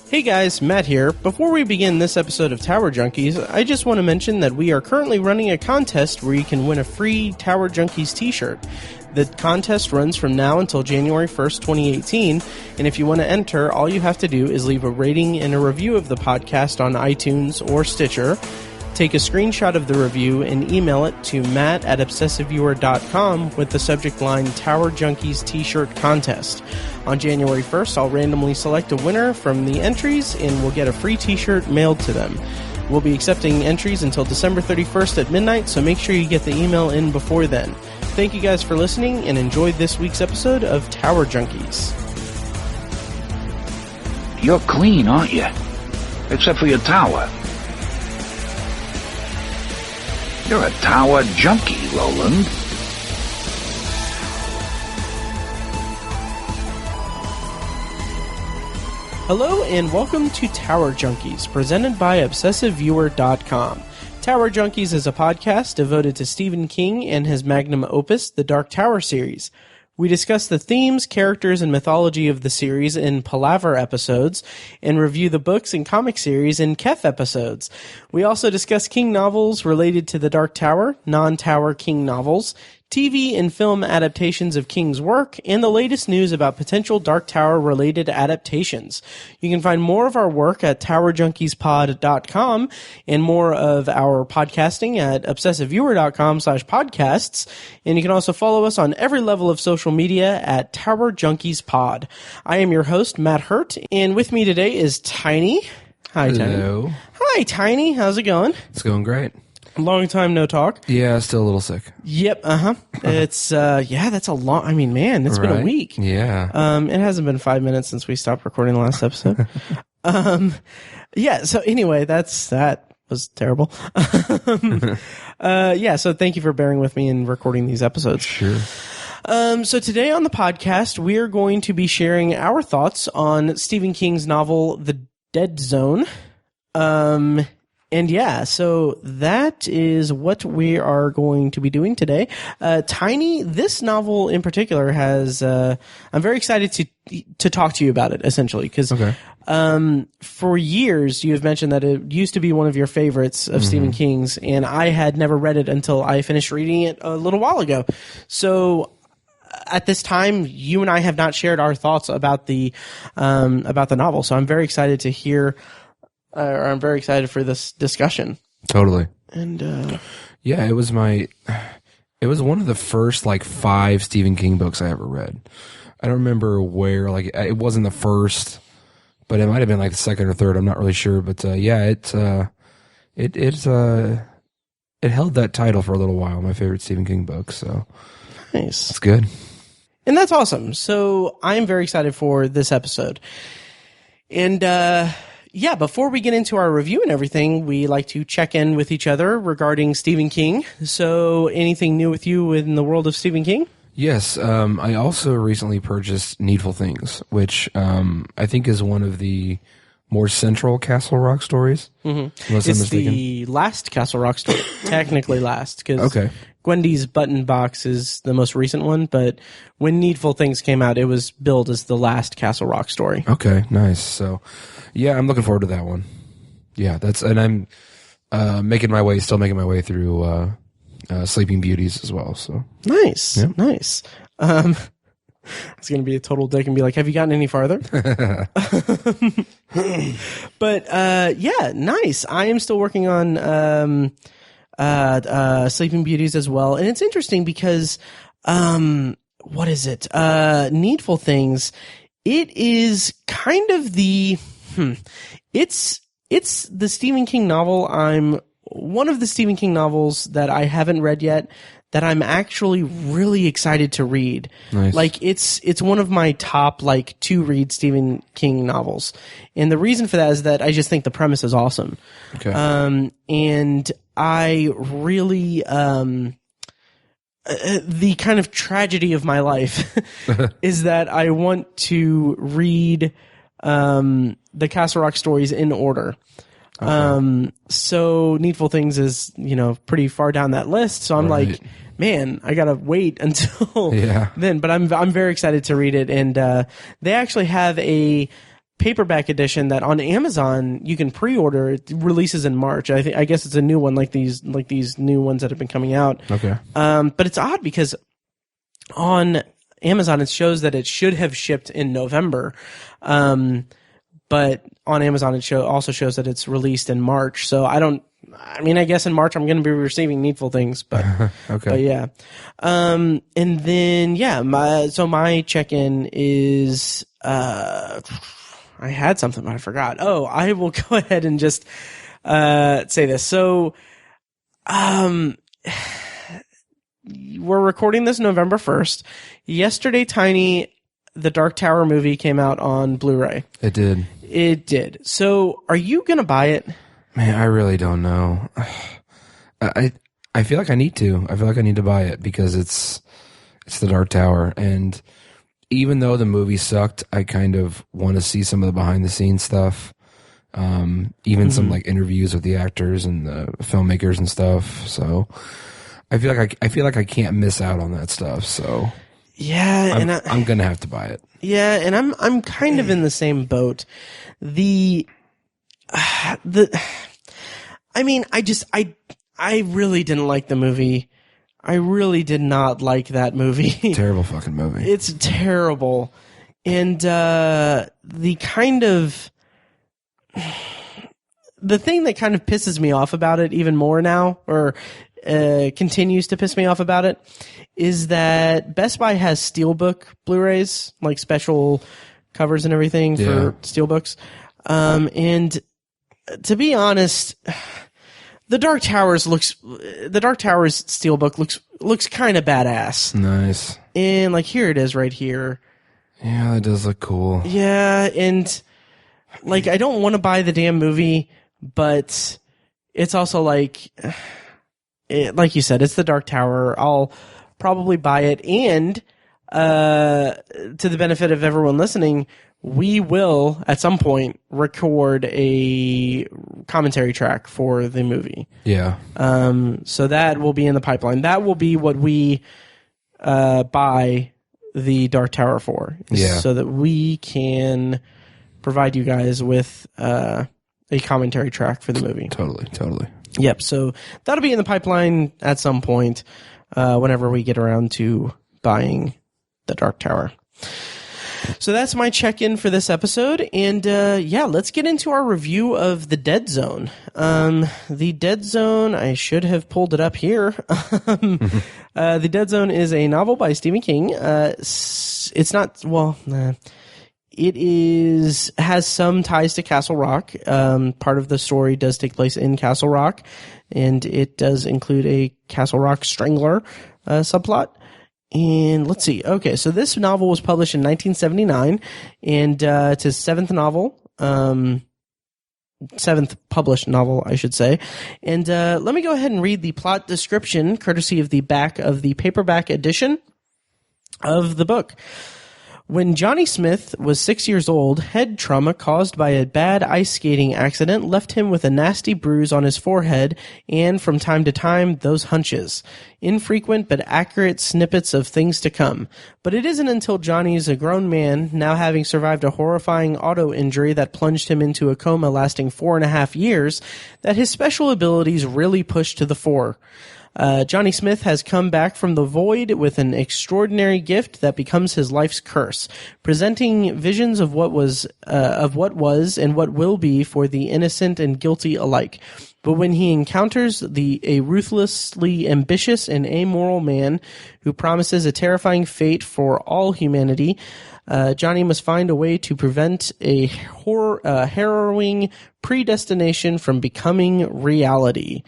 Hey guys, Matt here. Before we begin this episode of Tower Junkies, I just want to mention that we are currently running a contest where you can win a free Tower Junkies t-shirt. The contest runs from now until January 1st, 2018, and if you want to enter, all you have to do is leave a rating and a review of the podcast on iTunes or Stitcher, take a screenshot of the review, and email it to matt@obsessiveviewer.com with the subject line Tower Junkies t-shirt contest. On January 1st, I'll randomly select a winner from the entries, and we'll get a free t-shirt mailed to them. We'll be accepting entries until December 31st at midnight, so make sure you get the email in before then. Thank you guys for listening, and enjoy this week's episode of Tower Junkies. You're clean, aren't you? Except for your tower. You're a tower junkie, Roland. Hello and welcome to Tower Junkies, presented by ObsessiveViewer.com. Tower Junkies is a podcast devoted to Stephen King and his magnum opus, the Dark Tower series. We discuss the themes, characters, and mythology of the series in Palaver episodes, and review the books and comic series in Kef episodes. We also discuss King novels related to the Dark Tower, non-Tower King novels, TV and film adaptations of King's work, and the latest news about potential Dark Tower-related adaptations. You can find more of our work at towerjunkiespod.com and more of our podcasting at obsessiveviewer.com/podcasts. And you can also follow us on every level of social media at Tower Junkies Pod. I am your host, Matt Hurt, and with me today is Tiny. Hi, Tiny. Hello. Hi, Tiny. How's it going? It's going great. Long time no talk. Yeah, still a little sick. Yep, It's, that's a long, it's been a week. Yeah. It hasn't been 5 minutes since we stopped recording the last episode. So anyway, that was terrible. So thank you for bearing with me in recording these episodes. Sure. So today on the podcast, we are going to be sharing our thoughts on Stephen King's novel, The Dead Zone. So that is what we are going to be doing today. Tiny, this novel in particular has, I'm very excited to talk to you about it, essentially, because, for years you have mentioned that it used to be one of your favorites of Stephen King's, and I had never read it until I finished reading it a little while ago. So, at this time, you and I have not shared our thoughts about the novel, so I'm very excited to hear. I'm very excited for this discussion. Totally. And it was one of the first 5 Stephen King books I ever read. I don't remember where, it wasn't the first, but it might have been the second or third. I'm not really sure, but it held that title for a little while. My favorite Stephen King book. So nice. It's good. And that's awesome. So I'm very excited for this episode. And before we get into our review and everything, we like to check in with each other regarding Stephen King. So anything new with you in the world of Stephen King? Yes. I also recently purchased Needful Things, which I think is one of the more central Castle Rock stories. Mm-hmm. It's the last Castle Rock story. Technically last, because Gwendy's Button Box is the most recent one, but when Needful Things came out, it was billed as the last Castle Rock story. Okay, nice. So, yeah, I'm looking forward to that one. Yeah, and I'm making my way through Sleeping Beauties as well. So nice, nice. It's going to be a total dick and be like, have you gotten any farther? But, nice. I am still working on Sleeping Beauties as well. And it's interesting because, what is it? Needful Things. It is kind of it's the Stephen King novel. One of the Stephen King novels that I haven't read yet that I'm actually really excited to read. Nice. It's one of my top to read Stephen King novels. And the reason for that is that I just think the premise is awesome. Okay. And I really the kind of tragedy of my life is that I want to read the Castle Rock stories in order. Okay. So Needful Things is, pretty far down that list. So I'm like, man, I gotta wait until then. But I'm very excited to read it. And they actually have a paperback edition that on Amazon you can pre-order. It releases in March. I guess it's a new one, like these new ones that have been coming out. Okay. But it's odd because on Amazon it shows that it should have shipped in November. But on Amazon it also shows that it's released in March. So I guess in March I'm going to be receiving Needful Things, but okay. But yeah. And then my check-in is I had something but I forgot. Oh, I will go ahead and just say this. So we're recording this November 1st. Yesterday, Tiny, the Dark Tower movie came out on Blu-ray. It did. It did. So are you going to buy it? Man, I really don't know. I feel like I need to. I feel like I need to buy it because it's the Dark Tower, and even though the movie sucked, I kind of want to see some of the behind the scenes stuff. Even some like interviews with the actors and the filmmakers and stuff. So I feel like I can't miss out on that stuff. So yeah, I'm gonna have to buy it. Yeah, and I'm kind of in the same boat. I really didn't like the movie. I really did not like that movie. Terrible fucking movie. It's terrible. And the thing that kind of pisses me off about it even more now, or continues to piss me off about it, is that Best Buy has Steelbook Blu-rays, like special covers and everything for Steelbooks. And to be honest, the Dark Tower's Steelbook looks kind of badass. Nice. And like here it is right here. Yeah, that does look cool. Yeah, and like I don't want to buy the damn movie, but it's also like you said, it's the Dark Tower. I'll probably buy it, and to the benefit of everyone listening, we will at some point record a commentary track for the movie. Yeah. So that will be in the pipeline. That will be what we buy the Dark Tower for. Yeah. So that we can provide you guys with a commentary track for the movie. Totally. Yep. So that'll be in the pipeline at some point whenever we get around to buying the Dark Tower. So that's my check-in for this episode, and let's get into our review of The Dead Zone. The Dead Zone, I should have pulled it up here. The Dead Zone is a novel by Stephen King. It's not, it has some ties to Castle Rock. Part of the story does take place in Castle Rock, and it does include a Castle Rock Strangler subplot. And let's see. Okay, so this novel was published in 1979, and it's his seventh published novel, I should say. And let me go ahead and read the plot description, courtesy of the back of the paperback edition of the book. When Johnny Smith was 6 years old, head trauma caused by a bad ice skating accident left him with a nasty bruise on his forehead and, from time to time, those hunches. Infrequent but accurate snippets of things to come. But it isn't until Johnny's a grown man, now having survived a horrifying auto injury that plunged him into a coma lasting 4.5 years, that his special abilities really push to the fore. Johnny Smith has come back from the void with an extraordinary gift that becomes his life's curse, presenting visions of what was and what will be for the innocent and guilty alike. But when he encounters a ruthlessly ambitious and amoral man who promises a terrifying fate for all humanity, Johnny must find a way to prevent a harrowing predestination from becoming reality.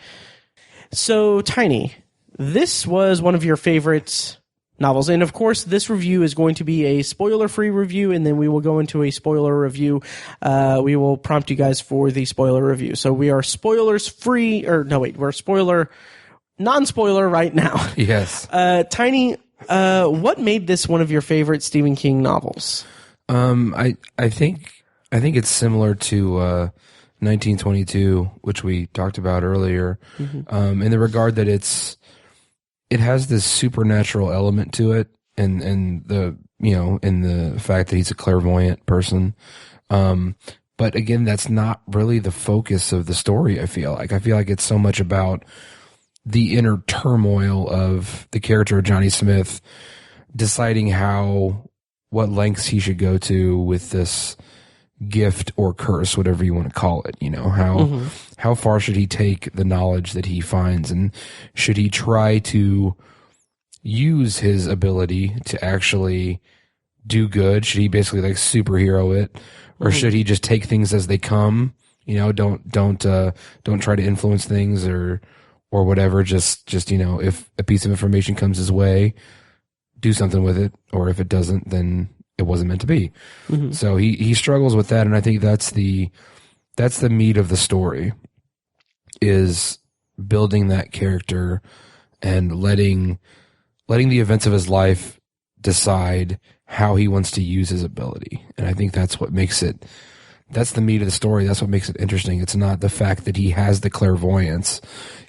So, Tiny, this was one of your favorite novels. And, of course, this review is going to be a spoiler-free review, and then we will go into a spoiler review. We will prompt you guys for the spoiler review. So we are spoilers-free, we're non-spoiler right now. Yes. Tiny, what made this one of your favorite Stephen King novels? I think it's similar to 1922, which we talked about earlier, in the regard that it has this supernatural element to it, and the in the fact that he's a clairvoyant person. But again, that's not really the focus of the story. I feel like it's so much about the inner turmoil of the character of Johnny Smith deciding what lengths he should go to with this gift or curse, whatever you want to call it. How far should he take the knowledge that he finds, and should he try to use his ability to actually do good? Should he basically like superhero it, or should he just take things as they come? Don't try to influence things or whatever. Just if a piece of information comes his way, do something with it, or if it doesn't, then it wasn't meant to be. So he struggles with that, and I think that's the meat of the story, is building that character and letting the events of his life decide how he wants to use his ability. And I think that's what makes it, that's the meat of the story. That's what makes it interesting. It's not the fact that he has the clairvoyance,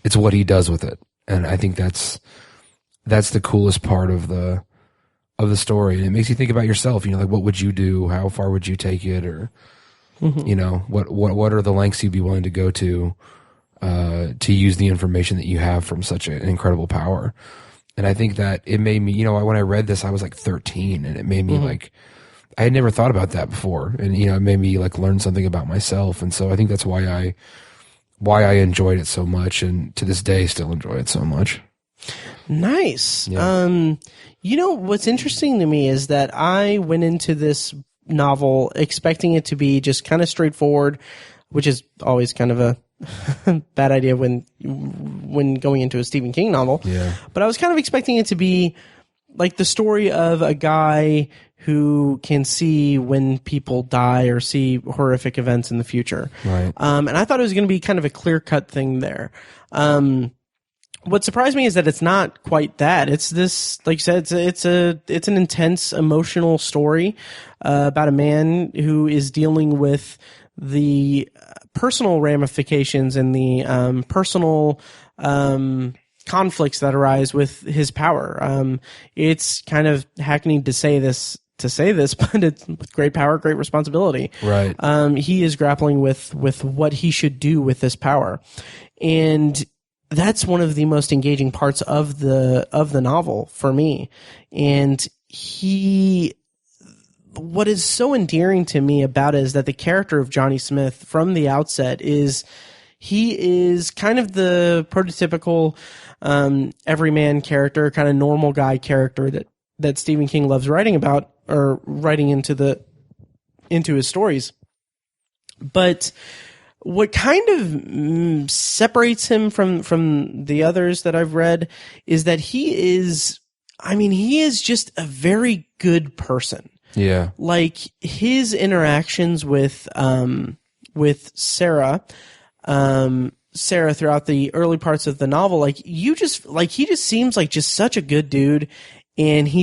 it's what he does with it. And I think that's the coolest part of the story. And it makes you think about yourself, like what would you do? How far would you take it? Or, what are the lengths you'd be willing to go to use the information that you have from such an incredible power. And I think that it made me, when I read this, I was like 13, and it made me like, I had never thought about that before. And, it made me like learn something about myself. And so I think that's why I enjoyed it so much, and to this day still enjoy it so much. Nice. Yeah. What's interesting to me is that I went into this novel expecting it to be just kind of straightforward, which is always kind of a bad idea when going into a Stephen King novel. Yeah. But I was kind of expecting it to be like the story of a guy who can see when people die or see horrific events in the future. Right. And I thought it was going to be kind of a clear-cut thing there. What surprised me is that it's not quite that. It's this, like you said, it's an intense, emotional story about a man who is dealing with the personal ramifications and the personal conflicts that arise with his power. It's kind of hackneyed to say this, but it's with great power, great responsibility. Right. He is grappling with what he should do with this power, and that's one of the most engaging parts of the novel for me. And what is so endearing to me about it is that the character of Johnny Smith from the outset he is kind of the prototypical everyman character, kind of normal guy character that Stephen King loves writing about, or writing into his stories. But what kind of separates him from the others that I've read is that he is just a very good person. Yeah. Like his interactions with Sarah throughout the early parts of the novel, he just seems like just such a good dude. And he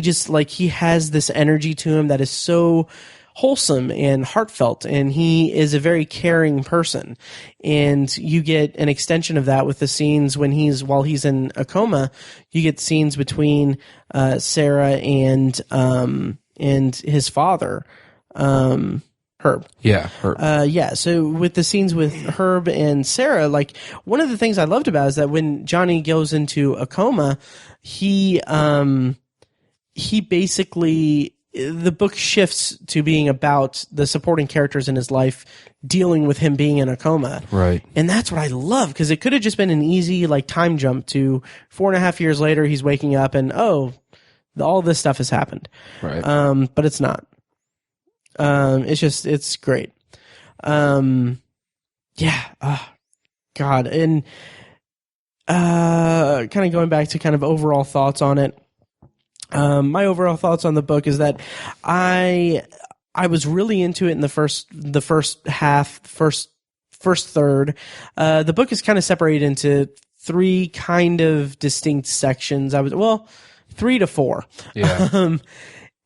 has this energy to him that is so wholesome and heartfelt, and he is a very caring person. And you get an extension of that with the scenes while he's in a coma. You get scenes between Sarah and his father, Herb. Yeah, Herb. So with the scenes with Herb and Sarah, like one of the things I loved about it is that when Johnny goes into a coma, he basically, the book shifts to being about the supporting characters in his life dealing with him being in a coma. Right. And that's what I love, because it could have just been an easy time jump to 4.5 years later, he's waking up and, all this stuff has happened. Right. But it's not. It's great. God. And kind of going back to kind of overall thoughts on it. My overall thoughts on the book is that I was really into it in the first third. The book is kind of separated into three kind of distinct sections. 3 to 4. Yeah.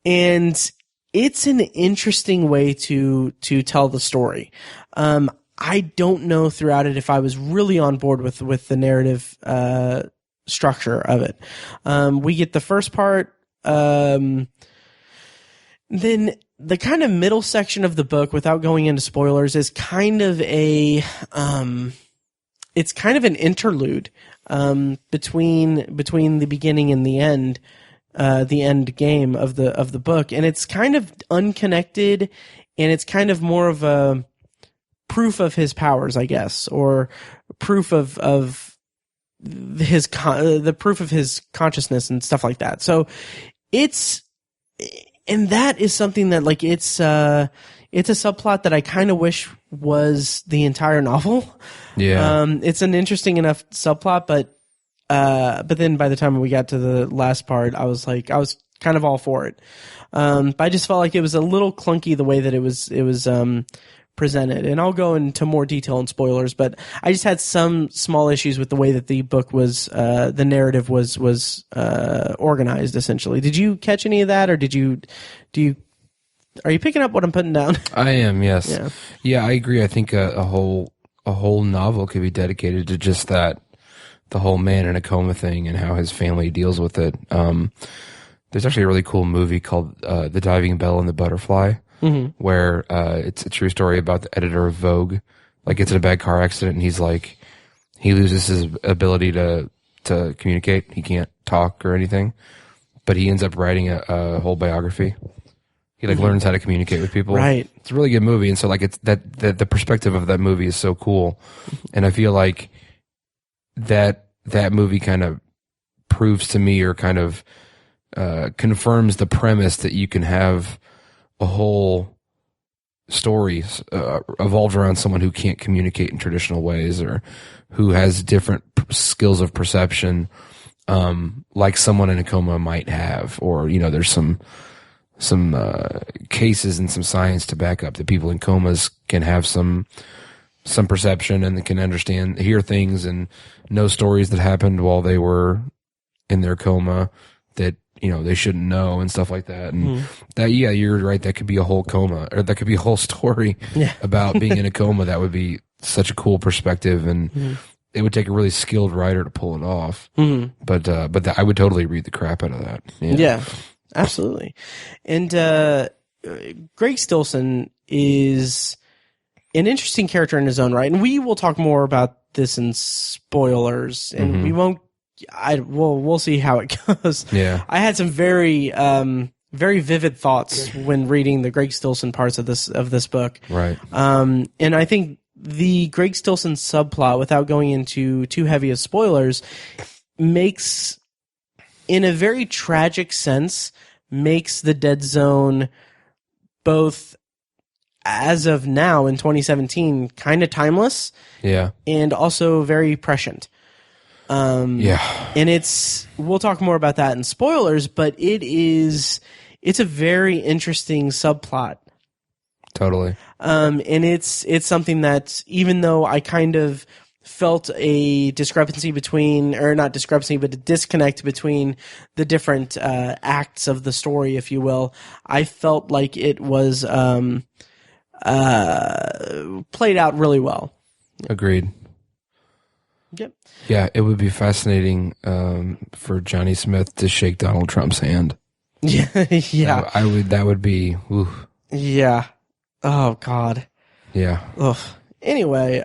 And it's an interesting way to tell the story. I don't know throughout it if I was really on board with the narrative structure of it. We get the first part. Then the kind of middle section of the book, without going into spoilers, is kind of it's kind of an interlude between the beginning and the end game of the book, and it's kind of unconnected, and it's kind of more of a proof of his powers, I guess, or proof of the proof of his consciousness and stuff like that. So and that is something that, like, it's a subplot that I kind of wish was the entire novel. Yeah. It's an interesting enough subplot, but then by the time we got to the last part, I was kind of all for it. But I just felt like it was a little clunky the way that it was presented, and I'll go into more detail and spoilers, but I just had some small issues with the way that the book was, the narrative was organized, essentially. Did you catch any of that, or are you picking up what I'm putting down? I am, yes. Yeah, I agree. I think a whole novel could be dedicated to just that, the whole man in a coma thing and how his family deals with it. There's actually a really cool movie called The Diving Bell and the Butterfly, where it's a true story about the editor of Vogue. Like, gets in a bad car accident, and he loses his ability to communicate. He can't talk or anything, but he ends up writing a whole biography. He learns how to communicate with people. Right. It's a really good movie, and so it's the perspective of that movie is so cool, and I feel like that movie kind of proves to me, or kind of confirms the premise that you can have a whole story evolved around someone who can't communicate in traditional ways, or who has different skills of perception, like someone in a coma might have, or there's some cases and some science to back up that people in comas can have some perception, and they can hear things and know stories that happened while they were in their coma that they shouldn't know, and stuff like that. And you're right. That could be a whole coma, or that could be a whole story about being in a coma. That would be such a cool perspective, and it would take a really skilled writer to pull it off. But I would totally read the crap out of that. Yeah, absolutely. And Greg Stilson is an interesting character in his own right, and we will talk more about this in spoilers, and we won't. We'll see how it goes. Yeah, I had some very vivid thoughts when reading the Greg Stilson parts of this book. Right. And I think the Greg Stilson subplot, without going into too heavy of spoilers, makes, in a very tragic sense, makes the Dead Zone, both as of now in 2017, kind of timeless. Yeah. And also very prescient. And we'll talk more about that in spoilers, but it's a very interesting subplot. Totally. And it's something that, even though I kind of felt a discrepancy between, or not discrepancy, but a disconnect between the different acts of the story, if you will, I felt like it was played out really well. Agreed. Yep. Yeah, it would be fascinating for Johnny Smith to shake Donald Trump's hand. Yeah. That would be. Oof. Yeah. Oh God. Yeah. Ugh. Anyway,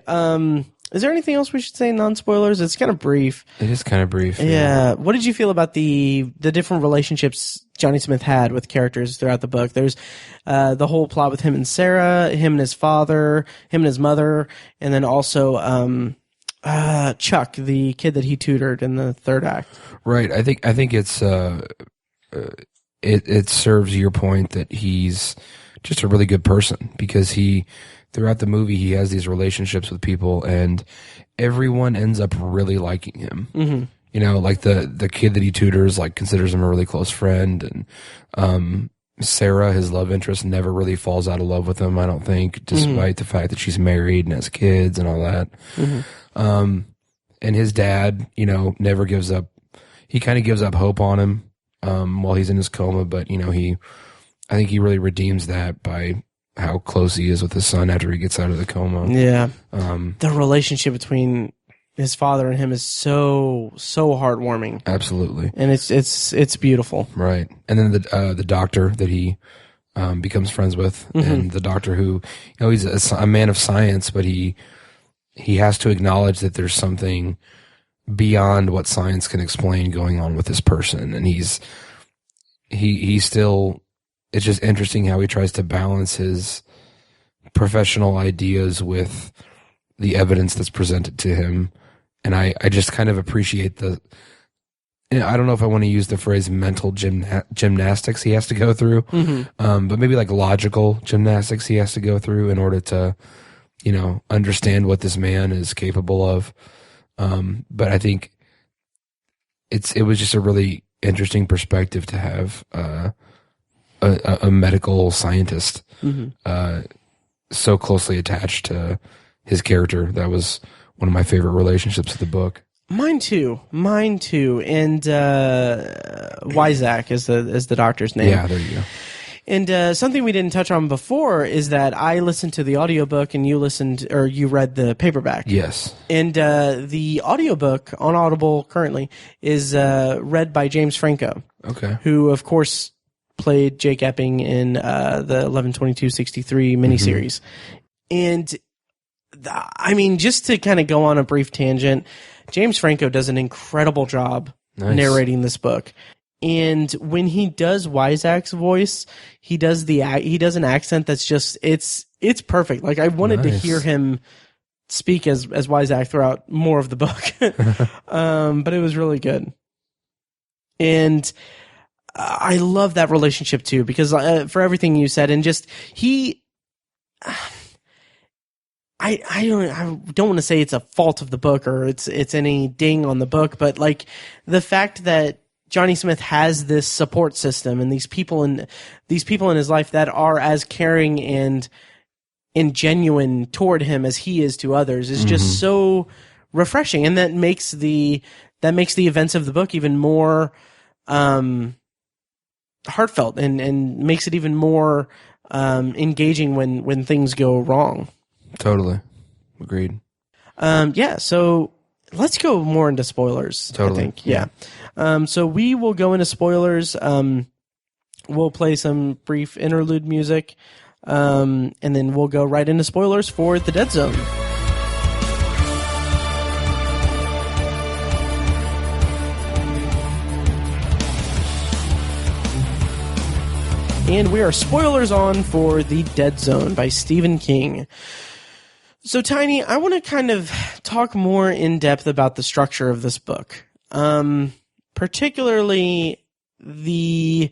is there anything else we should say? Non-spoilers. It's kind of brief. It is kind of brief. Yeah. What did you feel about the different relationships Johnny Smith had with characters throughout the book? There's the whole plot with him and Sarah, him and his father, him and his mother, and then also Chuck, the kid that he tutored in the third act. Right. I think it's it serves your point that he's just a really good person, because throughout the movie he has these relationships with people, and everyone ends up really liking him. Mm-hmm. Like the kid that he tutors considers him a really close friend, and Sarah, his love interest, never really falls out of love with him, I don't think, despite the fact that she's married and has kids and all that. Mm-hmm. And his dad, never gives up. He kind of gives up hope on him while he's in his coma, but I think he really redeems that by how close he is with his son after he gets out of the coma. Yeah. The relationship between his father and him is so heartwarming. Absolutely. And it's beautiful. Right. And then the doctor that he becomes friends with, and the doctor who, he's a man of science, but he has to acknowledge that there's something beyond what science can explain going on with this person, and he's still. It's just interesting how he tries to balance his professional ideas with the evidence that's presented to him, and I just kind of appreciate the. I don't know if I want to use the phrase mental gymnastics he has to go through, but maybe like logical gymnastics he has to go through in order to, understand what this man is capable of. But I think it was just a really interesting perspective to have a medical scientist so closely attached to his character. That was one of my favorite relationships of the book. Mine too. And Wyzak is the doctor's name. Yeah, there you go. And something we didn't touch on before is that I listened to the audiobook and you read the paperback. Yes. And the audiobook on Audible currently is read by James Franco. Okay. Who, of course, played Jake Epping in the 11/22/63 miniseries. And just to kind of go on a brief tangent, James Franco does an incredible job narrating this book. And when he does Wyzak's voice, he does an accent that's just it's perfect. Like I wanted to hear him speak as Wyzak throughout more of the book. But it was really good. And I love that relationship too, because for everything you said, and just I don't want to say it's a fault of the book or it's any ding on the book, but like the fact that Johnny Smith has this support system and these people in his life that are as caring and genuine toward him as he is to others is just so refreshing, and that makes the events of the book even more heartfelt and makes it even more engaging when things go wrong. Totally. Agreed. So let's go more into spoilers. Totally. I think. Yeah. So we will go into spoilers. We'll play some brief interlude music. And then we'll go right into spoilers for The Dead Zone. And we are spoilers on for The Dead Zone by Stephen King. So, Tiny, I want to kind of talk more in depth about the structure of this book, particularly the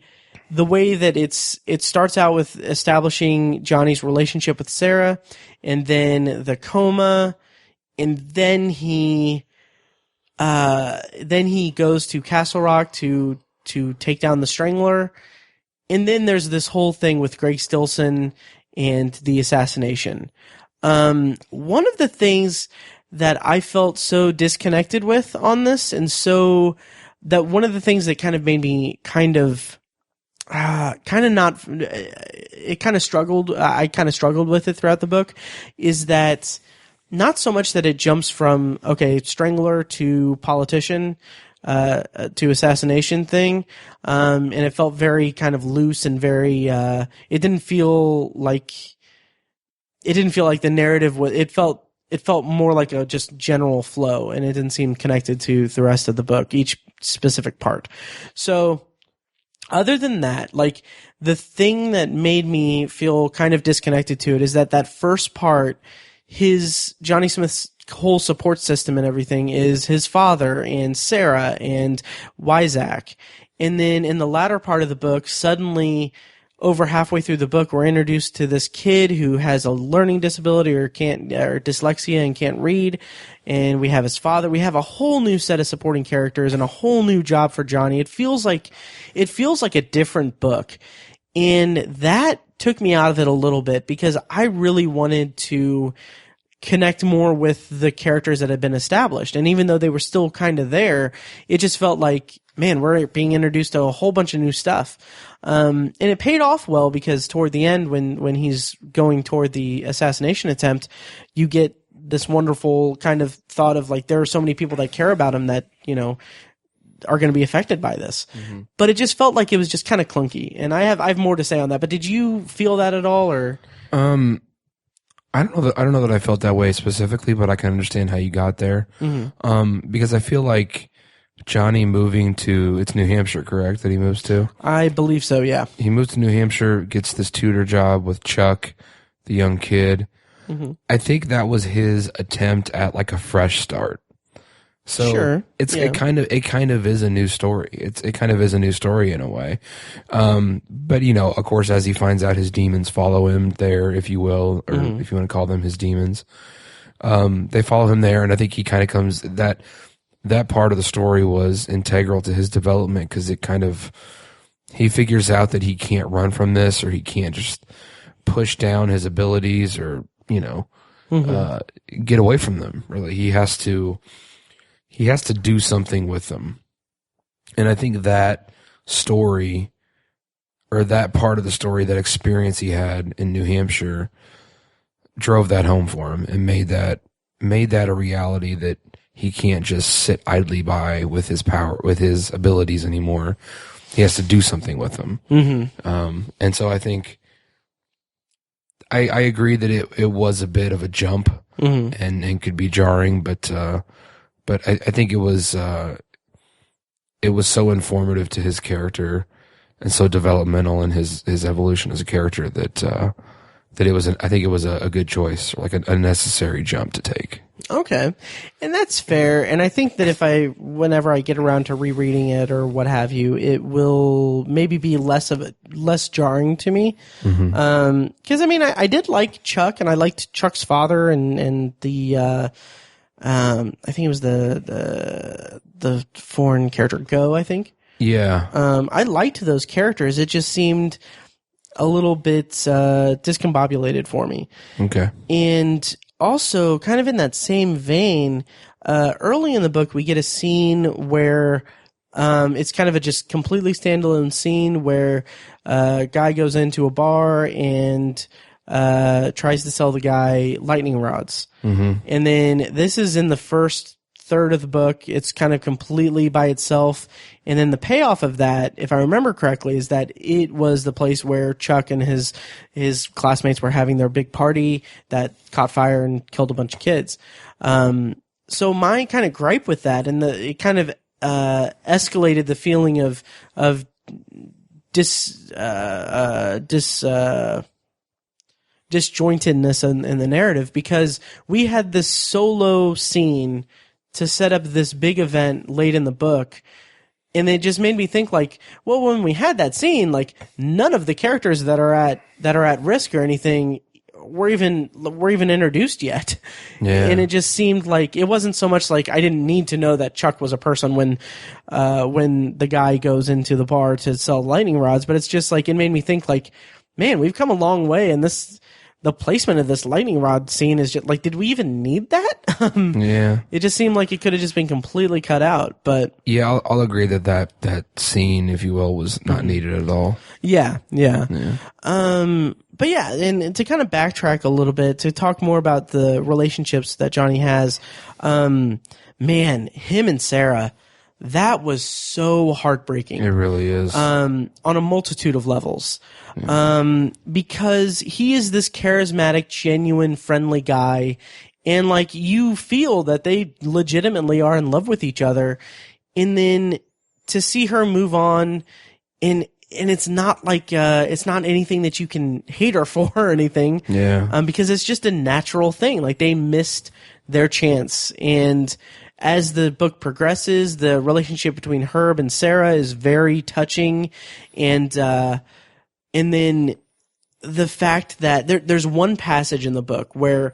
way that it starts out with establishing Johnny's relationship with Sarah, and then the coma, and then he goes to Castle Rock to take down the Strangler, and then there's this whole thing with Greg Stilson and the assassination. One of the things that I felt so disconnected with on this, and so that one of the things that kind of made me I kind of struggled with it throughout the book, is that not so much that it jumps from, Strangler to politician, to assassination thing. And it felt very kind of loose and very, it didn't feel like the narrative was, it felt more like a just general flow, and it didn't seem connected to the rest of the book, each specific part. So other than that, like the thing that made me feel kind of disconnected to it is that first part, Johnny Smith's whole support system and everything is his father and Sarah and Wyzak. And then in the latter part of the book, suddenly over halfway through the book, we're introduced to this kid who has a learning disability or dyslexia and can't read. And we have his father. We have a whole new set of supporting characters and a whole new job for Johnny. It feels like a different book. And that took me out of it a little bit, because I really wanted to connect more with the characters that had been established. And even though they were still kind of there, it just felt like, man, we're being introduced to a whole bunch of new stuff. And it paid off well, because toward the end, when he's going toward the assassination attempt, you get this wonderful kind of thought of like, there are so many people that care about him that, are going to be affected by this. But it just felt like it was just kind of clunky. And I have more to say on that. But did you feel that at all, or? I don't know that I felt that way specifically, but I can understand how you got there. Because I feel like Johnny moving to, it's New Hampshire, correct? That he moves to? I believe so, yeah. He moves to New Hampshire, gets this tutor job with Chuck, the young kid. I think that was his attempt at like a fresh start. So Sure. it kind of is a new story. It kind of is a new story in a way. But you know, of course, as he finds out his demons follow him there, if you will, or if you want to call them his demons, they follow him there. And I think he kind of comes, that part of the story was integral to his development, because he figures out that he can't run from this, or he can't just push down his abilities, or, you know, get away from them. Really. He has to do something with them. And I think that story, or that part of the story, that experience he had in New Hampshire, drove that home for him and made that a reality, that he can't just sit idly by with his power, with his abilities anymore. He has to do something with them. And so I think I agree that it was a bit of a jump and could be jarring, but I think it was so informative to his character and so developmental in his evolution as a character that it was a good choice, or like a necessary jump to take. Okay. And that's fair. And I think that whenever I get around to rereading it or what have you, it will maybe be less jarring to me. Cause I mean, I did like Chuck, and I liked Chuck's father and the, I think it was the foreign character Go, I think. Yeah. I liked those characters. It just seemed a little bit, discombobulated for me. Okay. And also, kind of in that same vein, early in the book, we get a scene where it's kind of a just completely standalone scene where a guy goes into a bar and tries to sell the guy lightning rods. And then this is in the first third of the book. It's kind of completely by itself. And then the payoff of that, if I remember correctly, is that it was the place where Chuck and his classmates were having their big party that caught fire and killed a bunch of kids. So my kind of gripe with that, and it kind of escalated the feeling of disjointedness in the narrative, because we had this solo scene to set up this big event late in the book. And it just made me think, like, well, when we had that scene, like, none of the characters that are at risk or anything were even introduced yet. Yeah. And it just seemed like it wasn't so much like I didn't need to know that Chuck was a person when the guy goes into the bar to sell lightning rods, but it's just like, it made me think, like, man, we've come a long way, and the placement of this lightning rod scene is just like, did we even need that? Yeah. It just seemed like it could have just been completely cut out, but yeah, I'll agree that scene, if you will, was not needed at all. Yeah. But yeah, and to kind of backtrack a little bit, to talk more about the relationships that Johnny has, man, him and Sarah, that was so heartbreaking. It really is. On a multitude of levels. Because he is this charismatic, genuine, friendly guy, and like, you feel that they legitimately are in love with each other, and then to see her move on, and it's not like it's not anything that you can hate her for or anything. Yeah. Because it's just a natural thing. Like, they missed their chance, and as the book progresses, the relationship between Herb and Sarah is very touching, and then the fact that there's one passage in the book where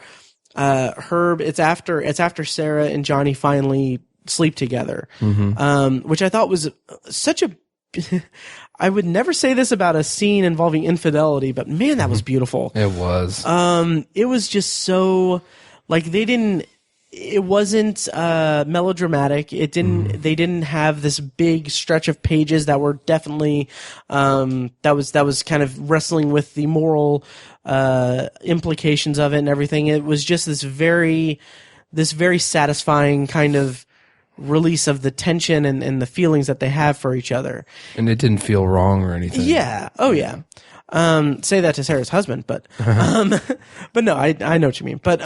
Herb, it's after Sarah and Johnny finally sleep together, which I thought was such a I would never say this about a scene involving infidelity, but man, that was beautiful. It was. It was just so, like, it wasn't melodramatic. They didn't have this big stretch of pages that were definitely that was kind of wrestling with the moral implications of it and everything. It was just this very satisfying kind of release of the tension and the feelings that they have for each other. And it didn't feel wrong or anything. Yeah. Oh, yeah. Say that to Sarah's husband, but but no, I know what you mean. But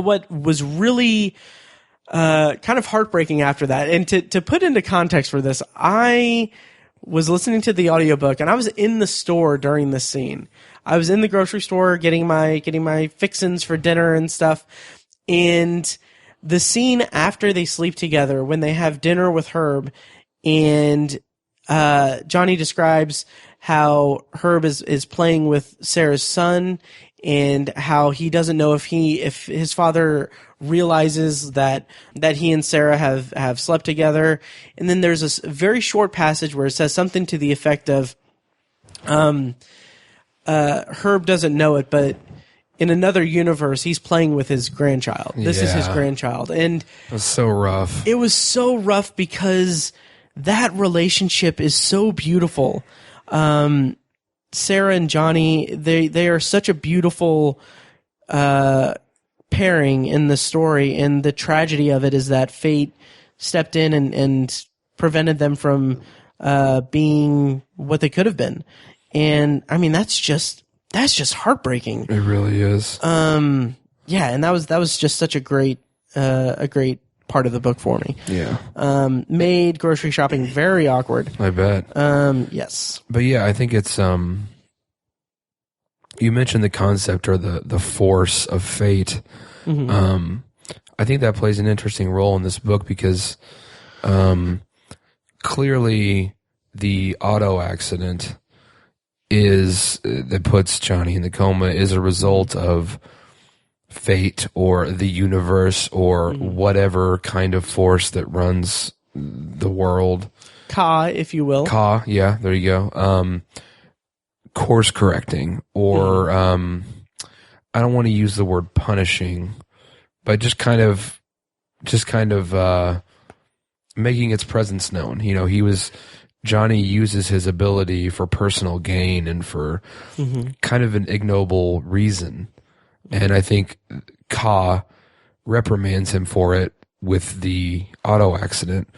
what was really kind of heartbreaking after that, and to put into context for this, I was listening to the audiobook and I was in the store during this scene. I was in the grocery store getting my fixins for dinner and stuff. And the scene after they sleep together, when they have dinner with Herb, and Johnny describes how Herb is playing with Sarah's son, and how he doesn't know if his father realizes that he and Sarah have slept together. And then there's this very short passage where it says something to the effect of, Herb doesn't know it, but in another universe, he's playing with his grandchild. This is his grandchild. And it was so rough. It was so rough because that relationship is so beautiful. Sarah and Johnny, they are such a beautiful pairing in the story, and the tragedy of it is that fate stepped in and prevented them from being what they could have been. And I mean, that's just heartbreaking. It really is. Yeah, and that was just such a great part of the book for me. Yeah. Made grocery shopping very awkward. I bet. Yes. But yeah, I think it's you mentioned the concept or the force of fate. Mm-hmm. I think that plays an interesting role in this book because clearly the auto accident that puts Johnny in the coma is a result of fate or the universe or whatever kind of force that runs the world. Ka, if you will. Ka, yeah, there you go. Course correcting, or I don't want to use the word punishing, but just kind of making its presence known. You know, Johnny uses his ability for personal gain and for kind of an ignoble reason. And I think Ka reprimands him for it with the auto accident.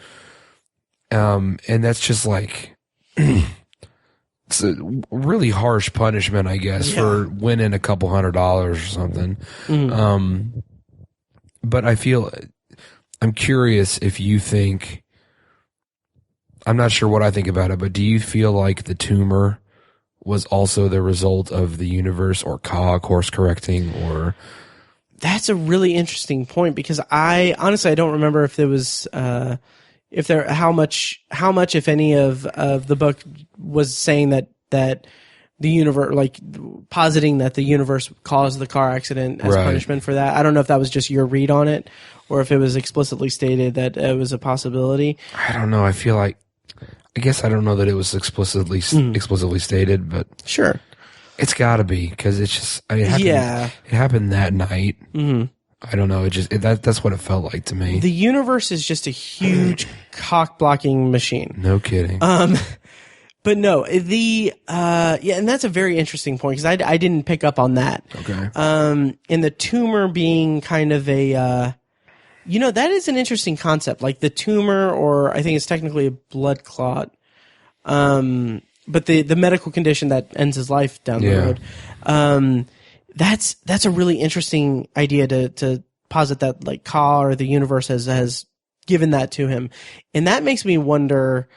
And that's just like, it's a really harsh punishment, I guess, for winning a couple $100 or something. But I'm curious if you think, I'm not sure what I think about it, but do you feel like the tumor was also the result of the universe or Ka course correcting, or? That's a really interesting point, because I don't remember if there was, how much, if any, of the book was saying that the universe, like positing that the universe caused the car accident as punishment for that. I don't know if that was just your read on it, or if it was explicitly stated that it was a possibility. I don't know. I guess I don't know that it was explicitly stated, but sure, it's got to be, because it's just it happened that night. I don't know. That's what it felt like to me. The universe is just a huge cock blocking machine. No kidding. But no, and that's a very interesting point, because I didn't pick up on that. Okay. And the tumor being kind of a, that is an interesting concept, like the tumor, or I think it's technically a blood clot. But the medical condition that ends his life down the road. That's a really interesting idea to posit that, like, Ka or the universe has given that to him. And that makes me wonder,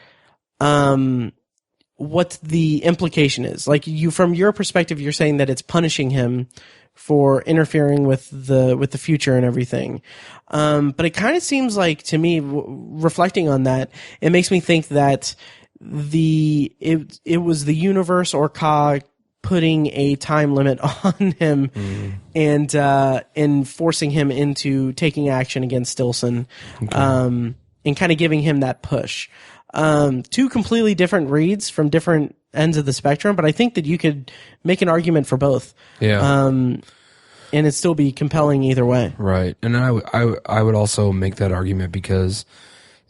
what the implication is. Like, from your perspective, you're saying that it's punishing him for interfering with the future and everything. But it kind of seems like, to me, reflecting on that, it makes me think that it was the universe or Ka putting a time limit on him and forcing him into taking action against Stilson, and kind of giving him that push. Two completely different reads from different ends of the spectrum, but I think that you could make an argument for both. Yeah. And it'd still be compelling either way. Right. And I would also make that argument because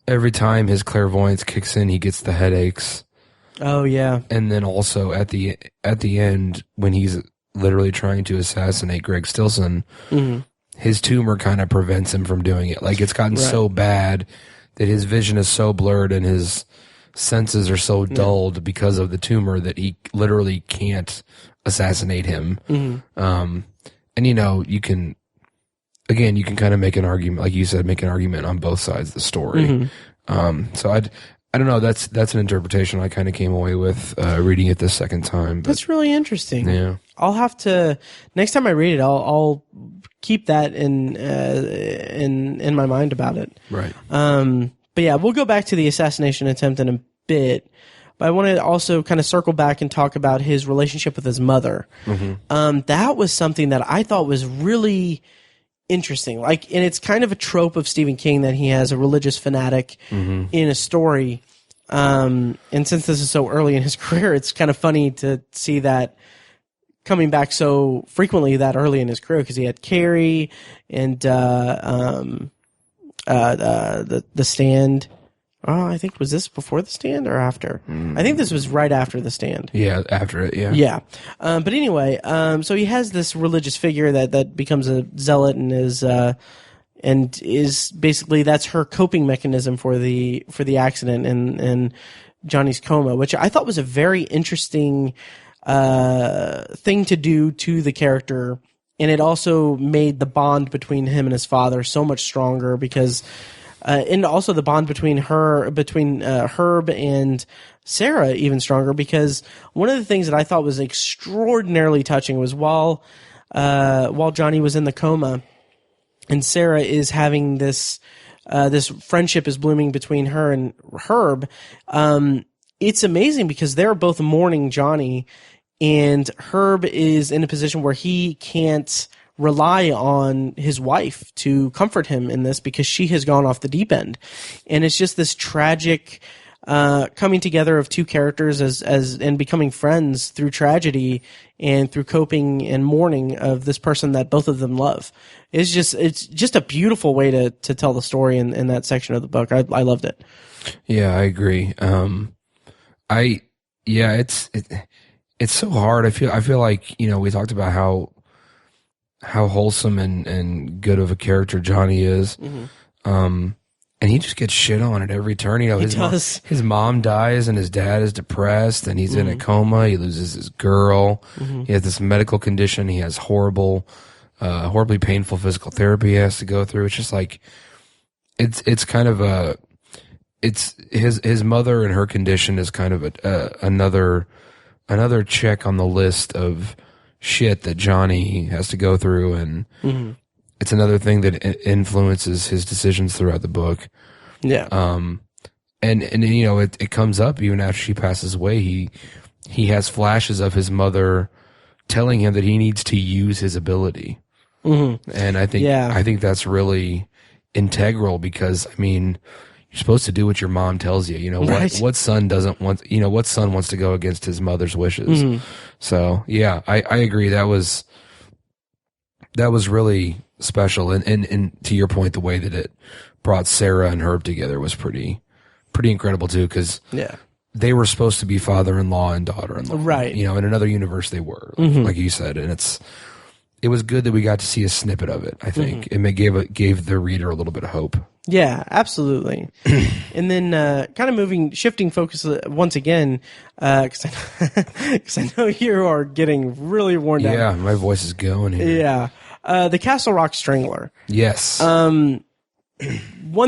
every time his clairvoyance kicks in, he gets the headaches. Oh yeah. And then also at the end, when he's literally trying to assassinate Greg Stilson, his tumor kind of prevents him from doing it. Like, it's gotten so bad that his vision is so blurred and his senses are so dulled because of the tumor that he literally can't assassinate him. And you can kind of make an argument, like you said, make an argument on both sides of the story. So I don't know. That's an interpretation I kind of came away with reading it this second time. But, that's really interesting. Yeah, I'll have to next time I read it. I'll keep that in my mind about it. right. But yeah, we'll go back to the assassination attempt in a bit. But I want to also kind of circle back and talk about his relationship with his mother. That was something that I thought was really interesting. Like, and it's kind of a trope of Stephen King that he has a religious fanatic in a story. And since this is so early in his career, it's kind of funny to see that coming back so frequently that early in his career, because he had Carrie and the Stand. Oh, I think, was this before The Stand or after? I think this was right after The Stand. Yeah, after it, yeah. Yeah. But anyway, so he has this religious figure that becomes a zealot and is basically, that's her coping mechanism for the accident and Johnny's coma, which I thought was a very interesting thing to do to the character. And it also made the bond between him and his father so much stronger because and also the bond between Herb and Sarah even stronger, because one of the things that I thought was extraordinarily touching was while Johnny was in the coma and Sarah is having this friendship is blooming between her and Herb. It's amazing because they're both mourning Johnny, and Herb is in a position where he can't rely on his wife to comfort him in this because she has gone off the deep end. And it's just this tragic coming together of two characters and becoming friends through tragedy and through coping and mourning of this person that both of them love. It's just a beautiful way to tell the story in that section of the book. I loved it. Yeah, I agree. It's so hard. I feel like, we talked about how wholesome and good of a character Johnny is. And he just gets shit on at every turn. His mom dies and his dad is depressed and he's in a coma. He loses his girl. He has this medical condition. He has horribly painful physical therapy he has to go through. It's just like, it's kind of it's his mother and her condition is kind of another check on the list of shit that Johnny has to go through, and it's another thing that influences his decisions throughout the book. Yeah. And it comes up even after she passes away. He has flashes of his mother telling him that he needs to use his ability. And I think that's really integral because, you're supposed to do what your mom tells you. Right. What son doesn't want, what son wants to go against his mother's wishes? So yeah, I agree. That was really special. And to your point, the way that it brought Sarah and Herb together was pretty incredible too. Cause they were supposed to be father-in-law and daughter-in-law. Right. In another universe they were, like you said. And it was good that we got to see a snippet of it. I think it gave the reader a little bit of hope. Yeah, absolutely. And then shifting focus once again, because I know you are getting really worn down. Yeah, my voice is going here. Yeah. The Castle Rock Strangler. Yes. One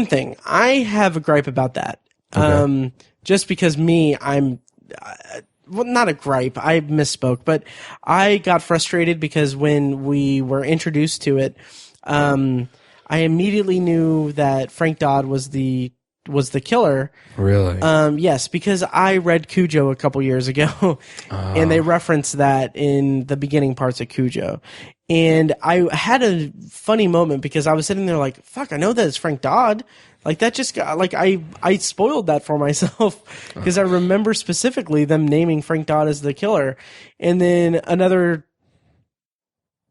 thing, I have a gripe about that. Okay. Just because I'm not a gripe, I misspoke, but I got frustrated because when we were introduced to it, I immediately knew that Frank Dodd was the killer. Really? Yes, because I read Cujo a couple years ago, and they referenced that in the beginning parts of Cujo. And I had a funny moment because I was sitting there like, fuck, I know that it's Frank Dodd. Like, that just got, like, I spoiled that for myself because I remember specifically them naming Frank Dodd as the killer. And then another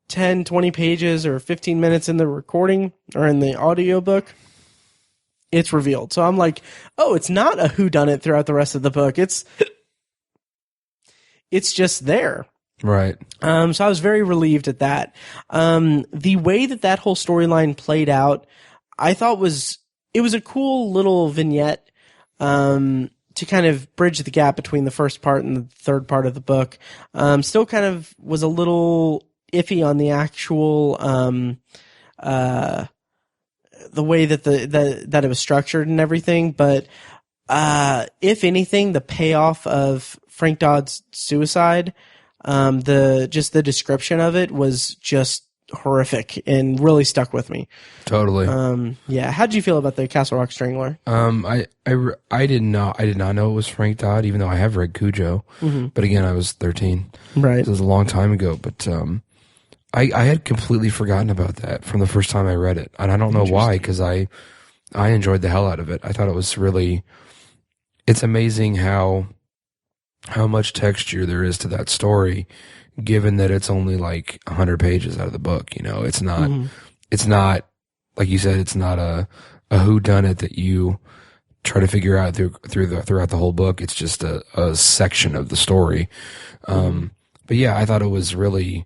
10, 20 pages or 15 minutes in the recording or in the audiobook, it's revealed. So I'm like, oh, it's not a whodunit throughout the rest of the book. It's just there. Right. So I was very relieved at that. The way that whole storyline played out, I thought it was a cool little vignette, to kind of bridge the gap between the first part and the third part of the book. Still kind of was a little iffy on the actual, the way that that it was structured and everything. But, if anything, the payoff of Frank Dodd's suicide, the description of it was just horrific and really stuck with me. Totally. Yeah. How did you feel about the Castle Rock Strangler? I did not know it was Frank Dodd, even though I have read Cujo. Mm-hmm. But again, I was 13. Right. It was a long time ago. But I had completely forgotten about that from the first time I read it, and I don't know why, because I enjoyed the hell out of it. I thought it was really. It's amazing how much texture there is to that story, given that it's only like 100 pages out of the book. You know, it's not, it's not, like you said, it's not a whodunit that you try to figure out throughout the whole book. It's just a section of the story. But yeah, I thought it was really,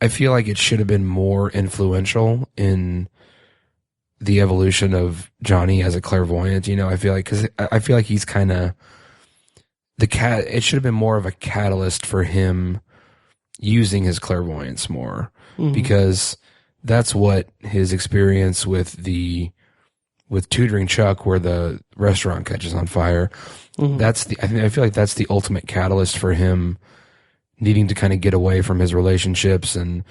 I feel like it should have been more influential in the evolution of Johnny as a clairvoyant. You know, I feel like he's kind of, it should have been more of a catalyst for him using his clairvoyance more, because that's what his experience with tutoring Chuck, where the restaurant catches on fire. I feel like that's the ultimate catalyst for him needing to kind of get away from his relationships and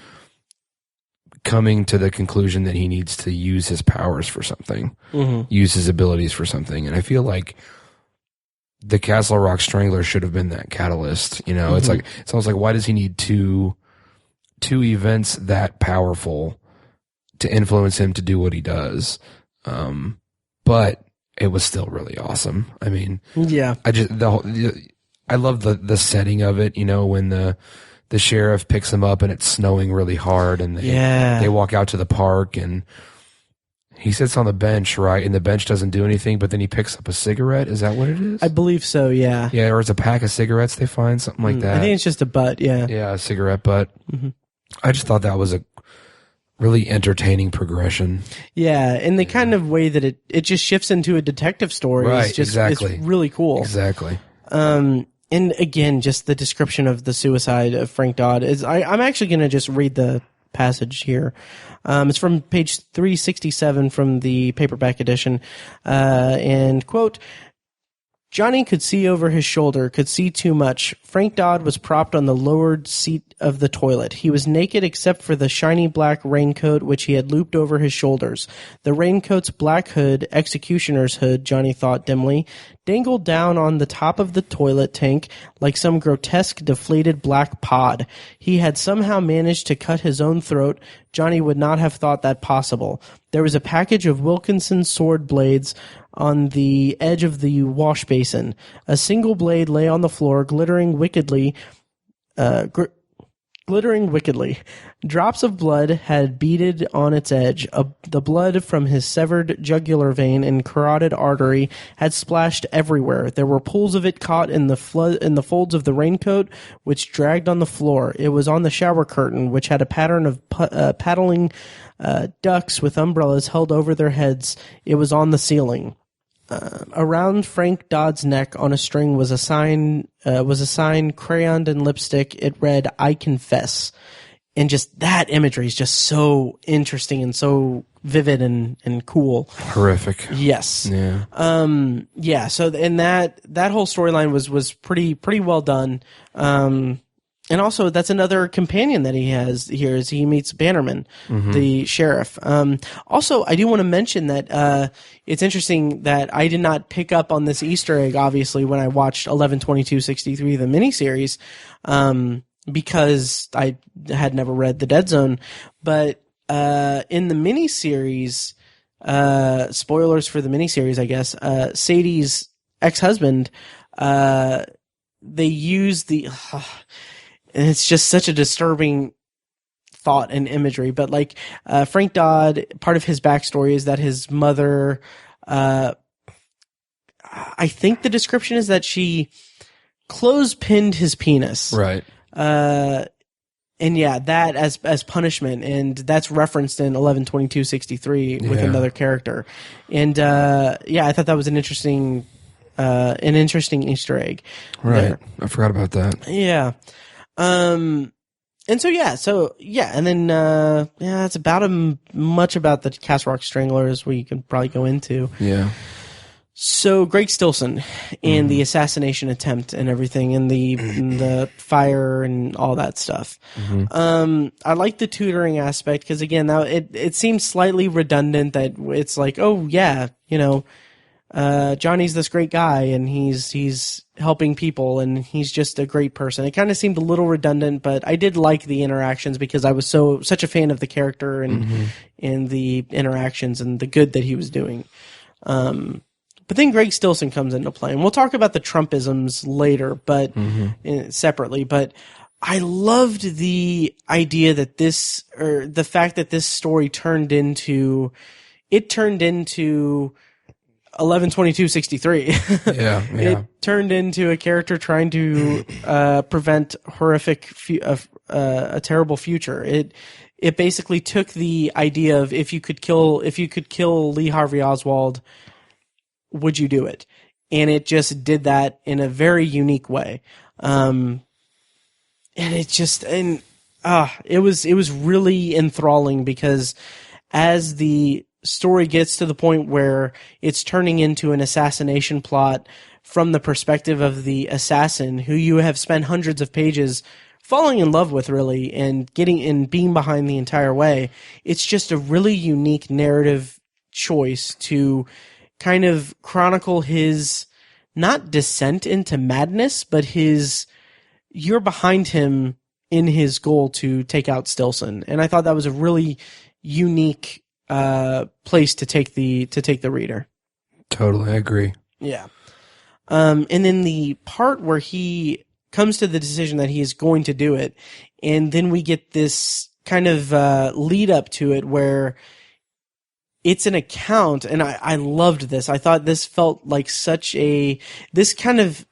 coming to the conclusion that he needs to use his powers for something, use his abilities for something. And I feel like the Castle Rock Strangler should have been that catalyst. You know, it's almost like, why does he need two events that powerful to influence him to do what he does? But it was still really awesome. I mean, yeah, I love the setting of it. You know, when the sheriff picks him up and it's snowing really hard, and they walk out to the park, and he sits on the bench, right? And the bench doesn't do anything, but then he picks up a cigarette. Is that what it is? I believe so, yeah. Yeah, or it's a pack of cigarettes they find, something like that. I think it's just a butt, yeah. Yeah, a cigarette butt. I just thought that was a really entertaining progression. Yeah, and the kind of way that it just shifts into a detective story is just exactly. It's really cool. Exactly. And again, just the description of the suicide of Frank Dodd is. I'm actually going to just read the passage here. It's from page 367 from the paperback edition, and quote, Johnny could see over his shoulder, could see too much. Frank Dodd was propped on the lowered seat of the toilet. He was naked except for the shiny black raincoat which he had looped over his shoulders. The raincoat's black hood, executioner's hood, Johnny thought dimly, dangled down on the top of the toilet tank like some grotesque deflated black pod. He had somehow managed to cut his own throat. Johnny would not have thought that possible. There was a package of Wilkinson's sword blades on the edge of the wash basin. A single blade lay on the floor, glittering wickedly. Drops of blood had beaded on its edge. The blood from his severed jugular vein and carotid artery had splashed everywhere. There were pools of it caught in the folds of the raincoat, which dragged on the floor. It was on the shower curtain, which had a pattern of paddling ducks with umbrellas held over their heads. It was on the ceiling. Around Frank Dodd's neck on a string was a sign crayoned in lipstick. It read, "I confess." And just that imagery is just so interesting and so vivid and cool. Horrific. Yes. Yeah. Yeah. So, and that whole storyline was pretty well done. And also, that's another companion that he has here is he meets Bannerman, the sheriff. Also, I do want to mention that it's interesting that I did not pick up on this Easter egg, obviously, when I watched 11/22/63, the miniseries, because I had never read The Dead Zone. But in the miniseries, spoilers for the miniseries, I guess, Sadie's ex-husband, they use the... And it's just such a disturbing thought and imagery. But like Frank Dodd, part of his backstory is that his mother, I think the description is that she clothespined his penis. Right. And yeah, that as punishment, and that's referenced in 11/22/63 with another character, and I thought that was an interesting Easter egg. Right, there. I forgot about that. Yeah, and and then it's about much about the Castle Rock Stranglers we can probably go into. Yeah. So Greg Stilson and the assassination attempt and everything, and the fire and all that stuff. I like the tutoring aspect because again, now it seems slightly redundant that it's like, oh yeah, Johnny's this great guy and he's helping people and he's just a great person. It kind of seemed a little redundant, but I did like the interactions because I was such a fan of the character and the interactions and the good that he was doing. But then Greg Stilson comes into play, and we'll talk about the Trumpisms later, but separately. But I loved the idea that the fact that this story turned into 11/22/63. Yeah. It turned into a character trying to prevent a terrible future. It basically took the idea of if you could kill Lee Harvey Oswald, would you do it? And it just did that in a very unique way. And it was really enthralling because as the story gets to the point where it's turning into an assassination plot from the perspective of the assassin who you have spent hundreds of pages falling in love with, really, and being behind the entire way, it's just a really unique narrative choice to kind of chronicle his not descent into madness, but you're behind him in his goal to take out Stilson. And I thought that was a really unique place to take the reader. Totally, I agree. Yeah. And then the part where he comes to the decision that he is going to do it, and then we get this kind of lead up to it where it's an account, and I loved this. I thought this felt like this kind of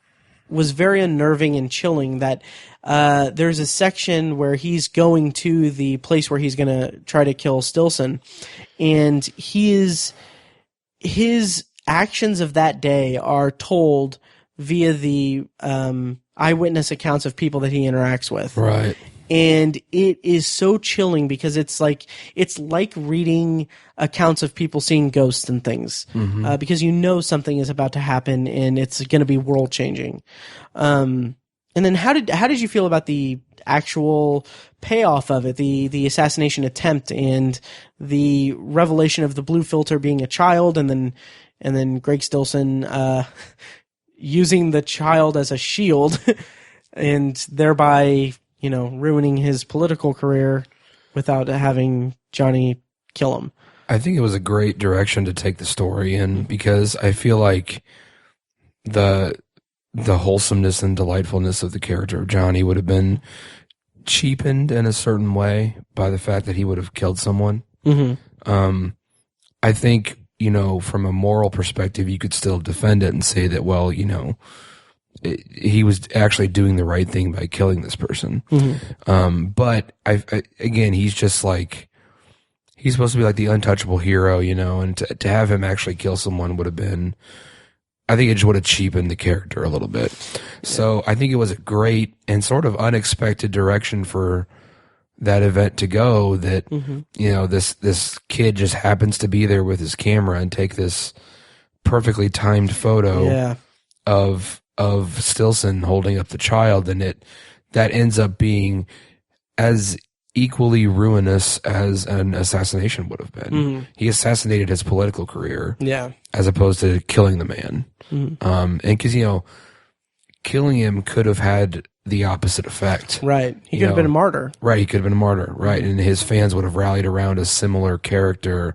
was very unnerving and chilling that there's a section where he's going to the place where he's going to try to kill Stilson, and his actions of that day are told via the eyewitness accounts of people that he interacts with. Right. And it is so chilling because it's like reading accounts of people seeing ghosts and things, because something is about to happen and it's going to be world changing. And then how did you feel about the actual payoff of it, the assassination attempt and the revelation of the blue filter being a child, and then Greg Stilson using the child as a shield and thereby ruining his political career without having Johnny kill him. I think it was a great direction to take the story in because I feel like the wholesomeness and delightfulness of the character of Johnny would have been cheapened in a certain way by the fact that he would have killed someone. I think, from a moral perspective, you could still defend it and say that, well, he was actually doing the right thing by killing this person. But again, he's just like, he's supposed to be like the untouchable hero, and to have him actually kill someone would have been, I think it just would have cheapened the character a little bit. So I think it was a great and sort of unexpected direction for that event to go, that, this kid just happens to be there with his camera and take this perfectly timed photo of Stilson holding up the child, and that ends up being as equally ruinous as an assassination would have been. He assassinated his political career, as opposed to killing the man. And because killing him could have had the opposite effect. Right, he could have been a martyr. Right, he could have been a martyr. Right, and his fans would have rallied around a similar character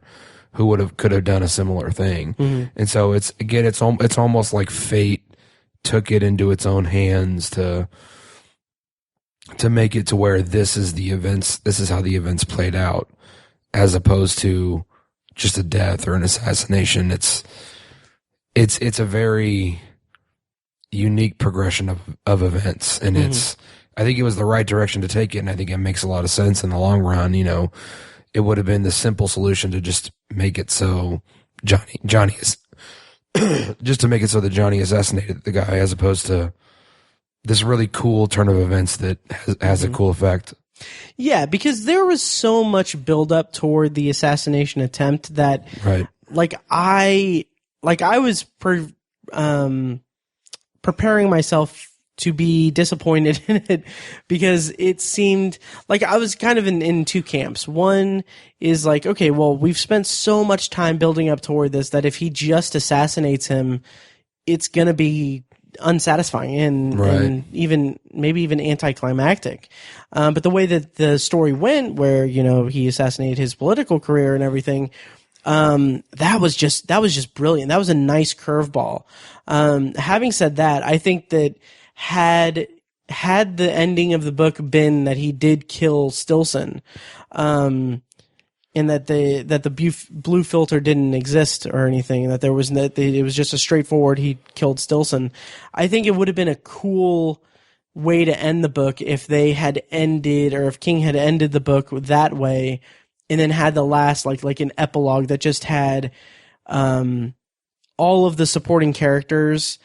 who could have done a similar thing. And so it's almost like fate took it into its own hands to make it to where this is how the events played out, as opposed to just a death or an assassination. It's a very unique progression of events, and I think it was the right direction to take it, and I think it makes a lot of sense in the long run. You know, it would have been the simple solution to just make it so Johnny is just to make it so that Johnny assassinated the guy, as opposed to this really cool turn of events that has a cool effect. Yeah, because there was so much buildup toward the assassination attempt that, Right. I was preparing myself to be disappointed in it, because it seemed like I was kind of in two camps. One is like, okay, well, we've spent so much time building up toward this that if he just assassinates him, it's going to be unsatisfying and maybe even anticlimactic. But the way that the story went, where, you know, he assassinated his political career and everything, that was just brilliant. That was a nice curveball. Having said that, I think that had the ending of the book been that he did kill Stilson, and that the blue filter didn't exist or anything, that it was just a straightforward he killed Stilson, I think it would have been a cool way to end the book if they had ended, or if King had ended the book that way, and then had the last like an epilogue that just had all of the supporting characters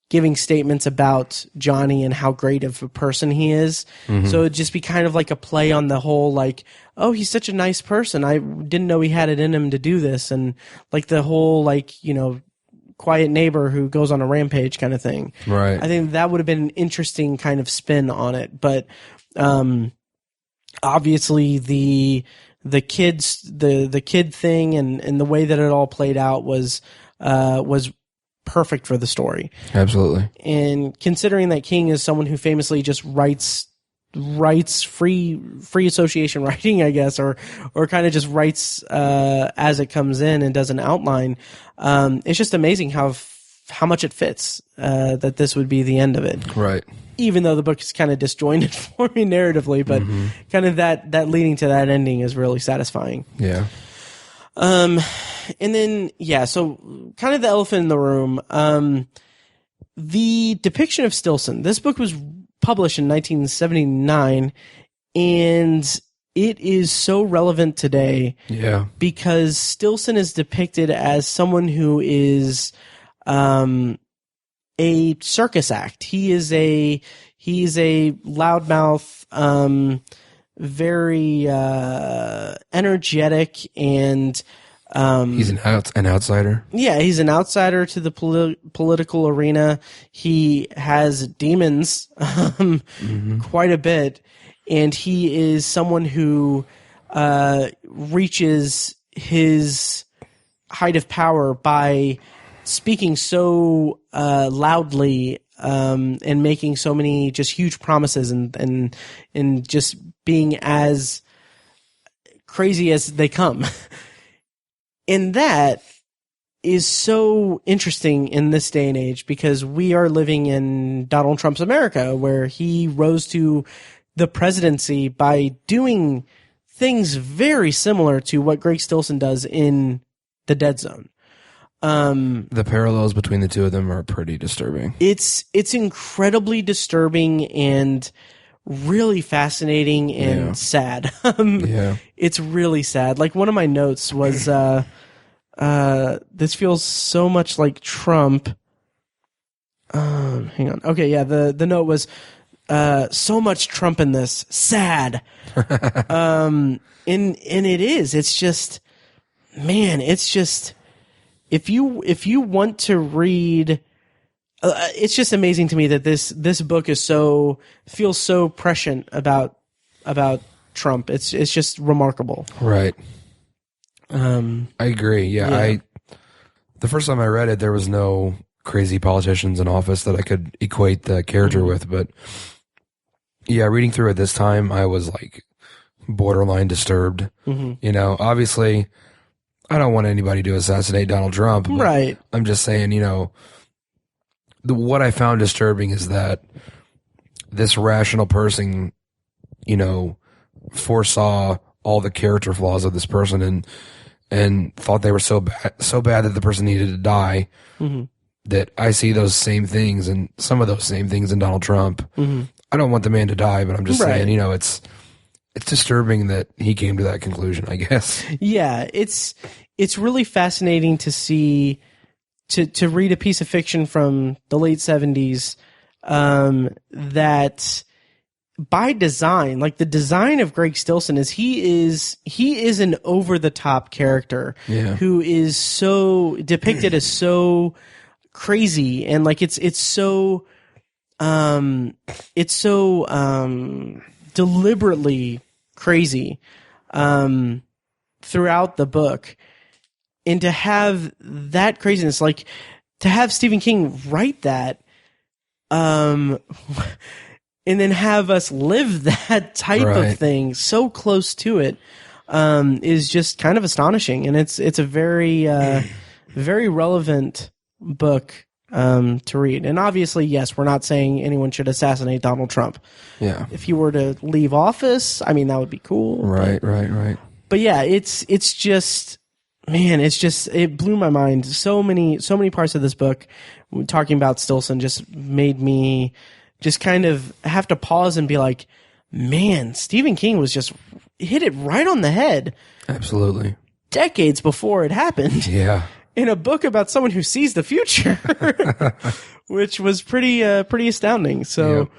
giving statements about Johnny and how great of a person he is. Mm-hmm. So it'd just be kind of like a play on the whole, like, oh, he's such a nice person. I didn't know he had it in him to do this. And like the whole, like, you know, quiet neighbor who goes on a rampage kind of thing. Right. I think that would have been an interesting kind of spin on it. But obviously the kid thing and the way that it all played out was perfect for the story. Absolutely. And considering that King is someone who famously just writes free association writing, I guess, or kind of just writes as it comes in and does an outline, it's just amazing how much it fits that this would be the end of it. Right. Even though the book is kind of disjointed for me narratively, but kind of that leading to that ending is really satisfying. Yeah. And then, so kind of the elephant in the room, the depiction of Stilson. This book was published in 1979, and it is so relevant today. Yeah. Because Stilson is depicted as someone who is, a circus act. He's a loudmouth, very energetic, and he's an outsider. Yeah, he's an outsider to the political arena. He has demons quite a bit, and he is someone who reaches his height of power by speaking so loudly and making so many just huge promises and just being as crazy as they come. And that is so interesting in this day and age, because we are living in Donald Trump's America, where he rose to the presidency by doing things very similar to what Greg Stilson does in The Dead Zone. The parallels between the two of them are pretty disturbing. It's incredibly disturbing and really fascinating and sad. It's really sad. Like, one of my notes was, this feels so much like Trump. Hang on. Okay. Yeah. The note was, so much Trump in this, sad. And it is, it's just, man, it's just, if you want to read, it's just amazing to me that this book feels so prescient about Trump. It's just remarkable. Right. I agree. Yeah. The first time I read it, there was no crazy politicians in office that I could equate the character with, but yeah, reading through it this time, I was like borderline disturbed. You know, obviously I don't want anybody to assassinate Donald Trump. Right. I'm just saying, you know, what I found disturbing is that this rational person, you know, foresaw all the character flaws of this person and thought they were so bad that the person needed to die. That I see those same things and some of those same things in Donald Trump. I don't want the man to die, but I'm just Right. saying, it's disturbing that he came to that conclusion, I guess. Yeah, it's really fascinating to see to read a piece of fiction from the late 70s that by design, like the design of Greg Stilson is he is an over the top character who is so depicted as so crazy, and like it's so deliberately crazy throughout the book. And to have that craziness, like to have Stephen King write that, and then have us live that type of thing so close to it, is just kind of astonishing. And it's a very, very relevant book, to read. And obviously, yes, we're not saying anyone should assassinate Donald Trump. Yeah. If he were to leave office, I mean, that would be cool. Right. But yeah, it's just, man, it blew my mind. So many parts of this book, talking about Stilson, just made me just kind of have to pause and be like, man, Stephen King was just hit it right on the head. Absolutely. Decades before it happened. Yeah. In a book about someone who sees the future, which was pretty astounding. So,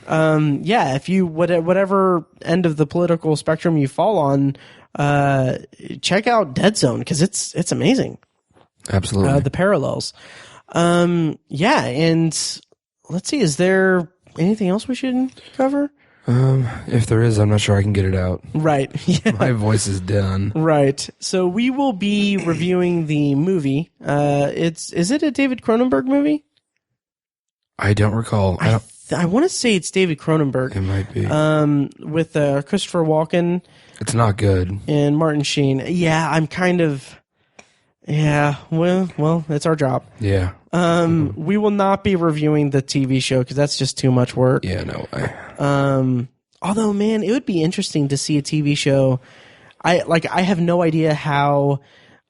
if you, whatever end of the political spectrum you fall on, check out Dead Zone, because it's amazing. Absolutely. The parallels. And let's see, is there anything else we should cover? If there is, I'm not sure I can get it out. Right. Yeah. My voice is done. Right. So we will be reviewing the movie. Is it a David Cronenberg movie? I don't recall. I want to say it's David Cronenberg. It might be. With Christopher Walken. It's not good. And Martin Sheen. Yeah, I'm kind of. Yeah, well, it's our job. Yeah. We will not be reviewing the TV show because that's just too much work. Yeah, no way. Although, man, it would be interesting to see a TV show. I have no idea how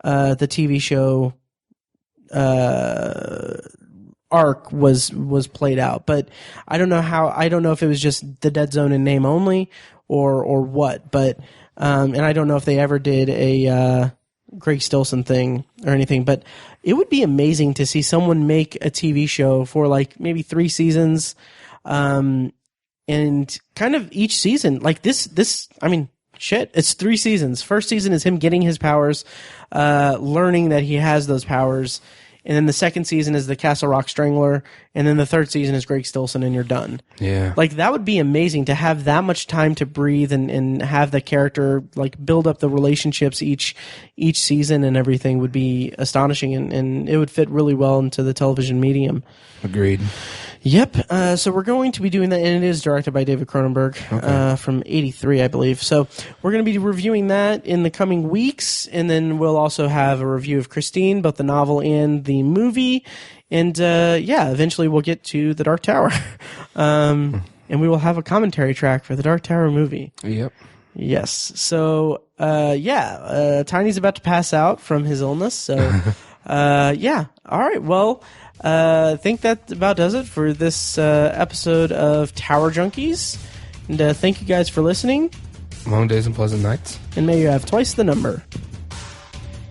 the TV show arc was played out, but I don't know if it was just the Dead Zone in name only or what, but and I don't know if they ever did a Greg Stilson thing or anything, but it would be amazing to see someone make a TV show for like maybe 3 seasons, and kind of each season, like this, I mean, shit, it's 3 seasons. First season is him getting his powers, learning that he has those powers. And then the second season is the Castle Rock Strangler. And then the third season is Greg Stilson, and you're done. Yeah. Like, that would be amazing to have that much time to breathe and have the character, like, build up the relationships each season, and everything would be astonishing. And it would fit really well into the television medium. Agreed. Yep. So we're going to be doing that, and it is directed by David Cronenberg, from '83, I believe. So we're going to be reviewing that in the coming weeks, and then we'll also have a review of Christine, both the novel and the movie, and eventually we'll get to The Dark Tower, and we will have a commentary track for The Dark Tower movie. Yep. Yes. So Tiny's about to pass out from his illness. So all right. Well. I think that about does it for this episode of Tower Junkies. And thank you guys for listening. Long days and pleasant nights. And may you have twice the number.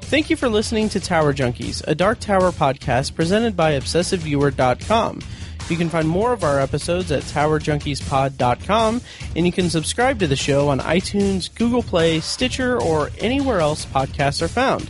Thank you for listening to Tower Junkies, a Dark Tower podcast presented by ObsessiveViewer.com. You can find more of our episodes at TowerJunkiesPod.com, and you can subscribe to the show on iTunes, Google Play, Stitcher, or anywhere else podcasts are found.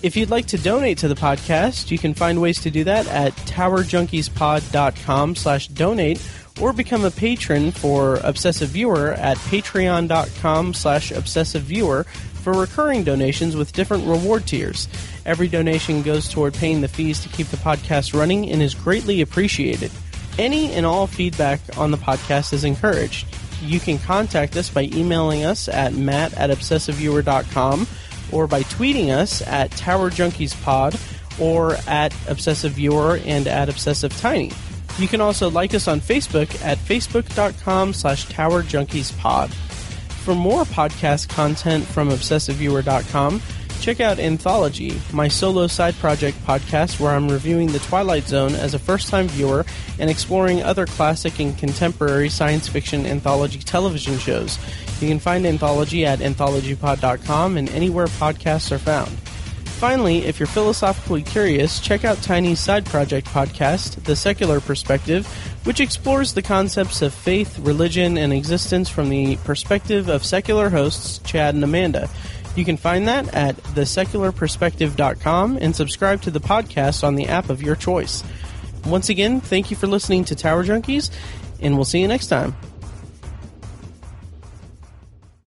If you'd like to donate to the podcast, you can find ways to do that at TowerJunkiesPod.com/donate, or become a patron for Obsessive Viewer at Patreon.com/ObsessiveViewer for recurring donations with different reward tiers. Every donation goes toward paying the fees to keep the podcast running and is greatly appreciated. Any and all feedback on the podcast is encouraged. You can contact us by emailing us at matt@ObsessiveViewer.com, or by tweeting us at TowerJunkiesPod, or at ObsessiveViewer and at ObsessiveTiny. You can also like us on Facebook at Facebook.com/TowerJunkiesPod. For more podcast content from ObsessiveViewer.com, Check out Anthology, my solo side project podcast where I'm reviewing The Twilight Zone as a first-time viewer and exploring other classic and contemporary science fiction anthology television shows. You can find Anthology at anthologypod.com and anywhere podcasts are found. Finally, if you're philosophically curious, check out Tiny's side project podcast, The Secular Perspective, which explores the concepts of faith, religion, and existence from the perspective of secular hosts Chad and Amanda. You can find that at thesecularperspective.com and subscribe to the podcast on the app of your choice. Once again, thank you for listening to Tower Junkies, and we'll see you next time.